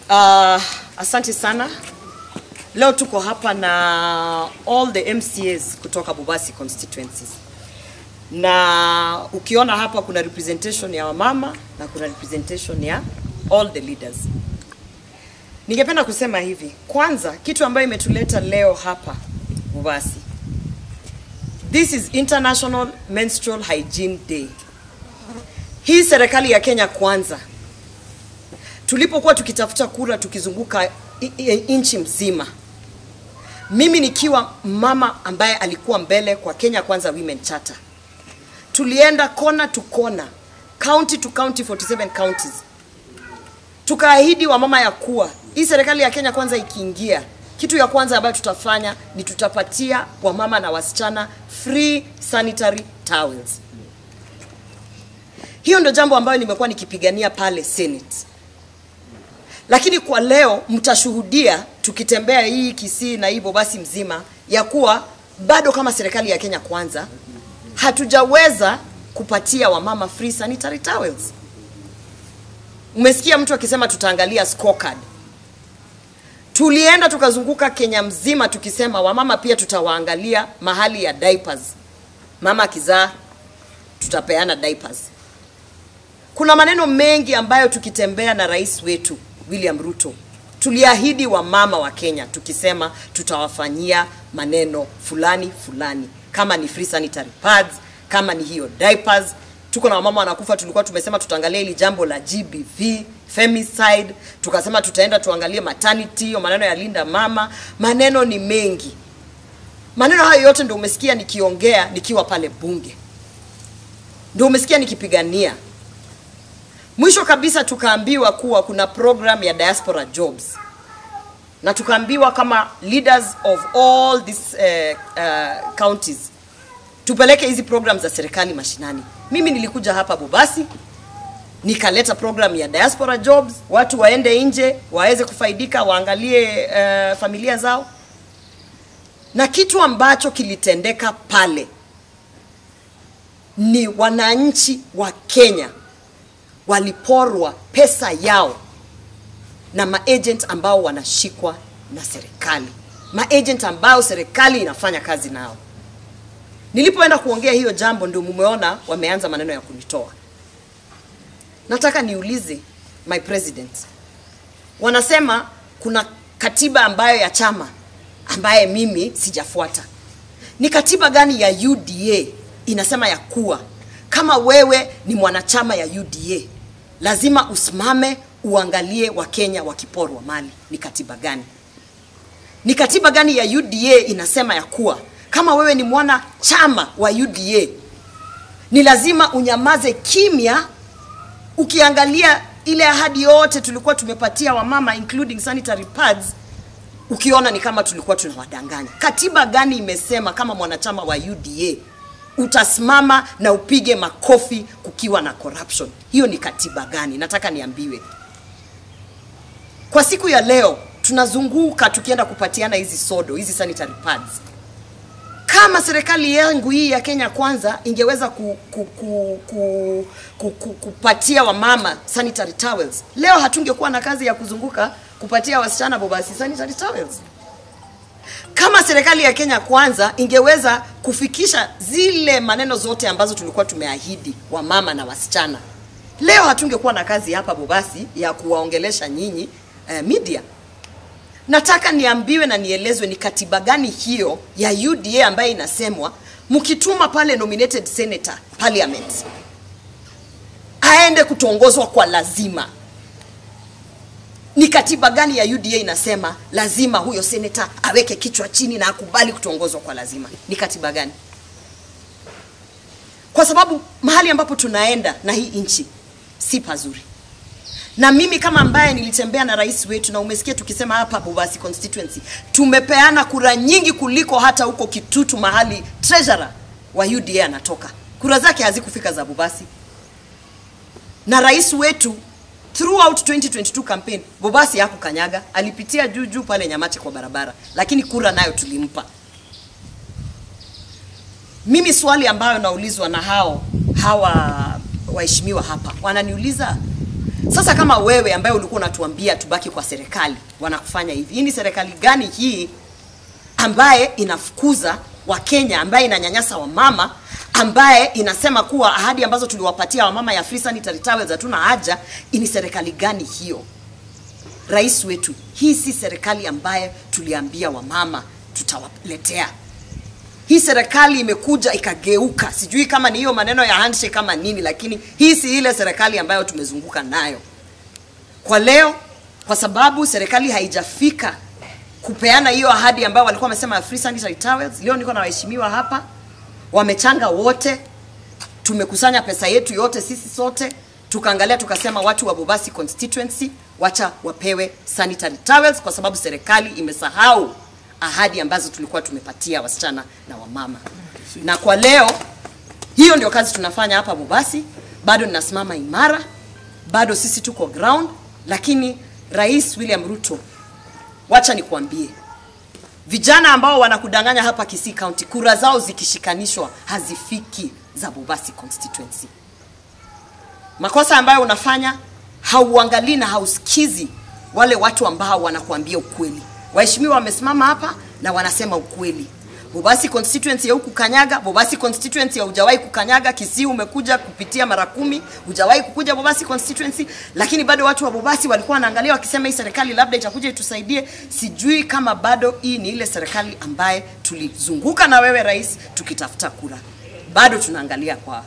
Asante sana. Leo tuko hapa na all the MCAs kutoka Bobasi constituencies. Na ukiona hapa kuna representation ya wamama na kuna representation ya all the leaders. Ningependa kusema hivi, kwanza kitu ambayo imetuleta leo hapa Bobasi. This is International Menstrual Hygiene Day. Hii serikali ya Kenya kwanza, tulipokuwa tukitafuta kura tukizunguka nchi mzima, mimi nikiwa mama ambaye alikuwa mbele kwa Kenya Kwanza Women Charter, tulienda kona to kona, county to county, 47 counties. Tukaahidi wa mama ya kuwa hii serikali ya Kenya Kwanza ikiingia, kitu ya kwanza ambayo tutafanya ni tutapatia wa mama na wasichana free sanitary towels. Hiyo ndio jambo ambayo nimekuwa nikipigania pale Senate. Lakini kwa leo mtashuhudia tukitembea hii Kisii na hii Bobasi mzima ya kuwa bado kama serikali ya Kenya Kwanza hatujaweza kupatia wamama free sanitary towels. Umesikia mtu akisema tutaangalia scorecard. Tulienda tukazunguka Kenya mzima tukisema wamama pia tutawaangalia mahali ya diapers. Mama kizaa tutapeana diapers. Kuna maneno mengi ambayo tukitembea na rais wetu William Ruto tuliahidi wa mama wa Kenya tukisema tutawafanyia maneno fulani fulani, kama ni free sanitary pads, kama ni hiyo diapers. Tuko na wamama wanakufa, tulikuwa tumesema tutaangalia ili jambo la GBV, femicide, tukasema tutaenda tuangalie maternity, maneno ya linda mama. Maneno ni mengi. Maneno hayo yote ndio umesikia nikiongea nikiwa pale bunge, ndio umesikia nikipigania. Mwisho kabisa tukaambiwa kuwa kuna program ya diaspora jobs. Na tukaambiwa kama leaders of all these counties tupeleke hizi programs za serikali mashinani. Mimi nilikuja hapa Bobasi nikaleta program ya diaspora jobs, watu waende nje waweze kufaidika, waangalie familia zao. Na kitu ambacho kilitendeka pale ni wananchi wa Kenya waliporwa pesa yao na maagent ambao wanashikwa na serikali, maagent ambao serikali inafanya kazi nao. Nilipoenda kuongea hiyo jambo ndio mumeona wameanza maneno ya kunitoa. Nataka niulize my president, wanasema kuna katiba ambayo ya chama ambaye mimi sijafuata. Ni katiba gani ya UDA inasema ya kuwa kama wewe ni mwanachama ya UDA lazima usimame uangalie wa Kenya wakiporwa mali? Ni katiba gani? Ni katiba gani ya UDA inasema ya kuwa kama wewe ni mwana chama wa UDA ni lazima unyamaze kimya ukiangalia ile ahadi yote tulikuwa tumepatia wamama including sanitary pads, ukiona ni kama tulikuwa tunawadanganya? Katiba gani imesema kama mwanachama wa UDA utasimama na upige makofi kukiwa na corruption? Hiyo ni katiba gani? Nataka niambiwe. Kwa siku ya leo tunazunguka tukienda kupatiana hizi sodo, hizi sanitary pads. Kama serikali yangu hii ya Kenya Kwanza ingeweza kupatia wamama sanitary towels, leo hatungekuwa na kazi ya kuzunguka kupatia wasichana Bobasi sanitary towels. Kama serikali ya Kenya Kwanza ingeweza kufikisha zile maneno zote ambazo tulikuwa tumeahidi wa mama na wasichana, leo hatungekuwa na kazi hapa Bobasi ya kuwaongelesha nyinyi media. Nataka niambiwe na nielezwe ni katiba gani hiyo ya UDA ambayo inasemwa mkituma pale nominated senator parliament aende kutongozwa kwa lazima. Ni katiba gani ya UDA inasema lazima huyo senator aweke kichwa chini na akubali kutongozwa kwa lazima? Ni katiba gani? Kwa sababu mahali ambapo tunaenda na hii nchi si pazuri. Na mimi kama ambaye nilitembea na rais wetu, na umesikia tukisema hapa Bobasi constituency tumepeana kura nyingi kuliko hata huko Kitutu mahali treasurer wa UDA anatoka, kura zake hazikufika za Bobasi. Na rais wetu throughout 2022 campaign Bobasi hakukanyaga, alipitia juu pale Nyamati kwa barabara, lakini kura nayo tulimpa. Mimi swali ambayo naulizwa na hawa waheshimiwa hapa, wananiuliza Sasa kama wewe ambaye ulikuwa unatuambia tubaki kwa serikali, wanakufanya hivi. Hii ni serikali gani hii ambaye inafukuza Wakenya, ambaye inanyanyasa wamama, ambaye inasema kuwa ahadi ambazo tuliwapatia wamama ya free sanitary towels hatuna haja? Ni serikali gani hiyo? Rais wetu, hii si serikali ambaye tuliambia wamama tutawaletea. Hii serikali imekuja ikageuka. Sijui kama ni hiyo maneno ya handshake kama nini, lakini hii si ile serikali ambayo tumezunguka nayo. Kwa leo, kwa sababu serikali haijafika kupeana hiyo ahadi ambayo walikuwa wamesema free sanitary towels, leo niko na waheshimiwa hapa, wamechanga wote, tumekusanya pesa yetu yote sisi sote, tukaangalia tukasema watu wa Bobasi constituency wacha wapewe sanitary towels, kwa sababu serikali imesahau ahadi ambazo tulikuwa tumepatia wasichana na wamama. Na kwa leo hiyo ndio kazi tunafanya hapa Bobasi. Bado ninasimama imara, bado sisi tuko ground. Lakini Rais William Ruto, wacha nikuambie, vijana ambao wanakudanganya hapa Kisii County, kura zao zikishikanishwa hazifiki za Bobasi constituency. Makosa ambayo unafanya, hauangalii na hausikizi wale watu ambao wanakuambia ukweli. Waheshimiwa wamesimama hapa na wanasema ukweli. Bobasi constituency ya huku kanyaga, Bobasi constituency ya hujawahi kukanyaga. Kisii umekuja kupitia mara 10, hujawahi kukuja Bobasi constituency, lakini bado watu wa Bobasi walikuwa wanaangalia wakisema hii serikali labda itakuja itusaidie. Sijui kama bado hii ni ile serikali ambaye tulizunguka na wewe rais tukitafuta kura. Bado tunaangalia kwa